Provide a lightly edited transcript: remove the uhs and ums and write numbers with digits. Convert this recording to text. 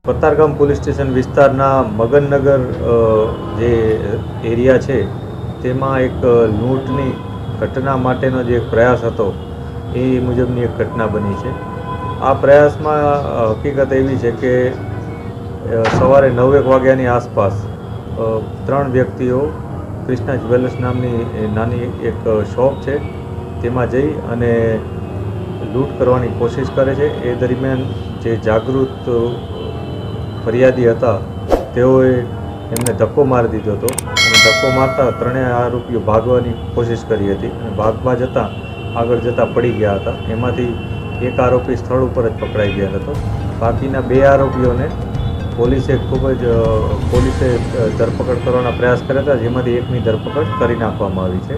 Katargam police station વિસ્તારના મગનનગર જે area છે તેમાં એક લૂંટની ઘટના માટેનો જે પ્રયાસ હતો એ મુજબની એક ઘટના બની છે। આ પ્રયાસમાં હકીકત એવી છે કે સવારે 9 વાગ્યાની આસપાસ 3 વ્યક્તિઓ કૃષ્ણા જ્વેલર્સ નામની નાની એક શોપ છે તેમાં જઈ અને લૂંટ કરવાની કોશિશ કરે છે। એ દરમિયાન જે જાગૃત ફરિયાદી હતા તેઓએ એમને ધક્કો મારી દીધો હતો અને ધક્કો મારતા ત્રણેય આરોપીઓ ભાગવાની કોશિશ કરી હતી અને ભાગવા જતાં આગળ જતાં પડી ગયા હતા। એમાંથી એક આરોપી સ્થળ ઉપર જ પકડાઈ ગયેલ હતો। બાકીના 2 આરોપીઓને પોલીસે ધરપકડ કરવાના પ્રયાસ કર્યા હતા, જેમાંથી એકની ધરપકડ કરી નાખવામાં આવી છે।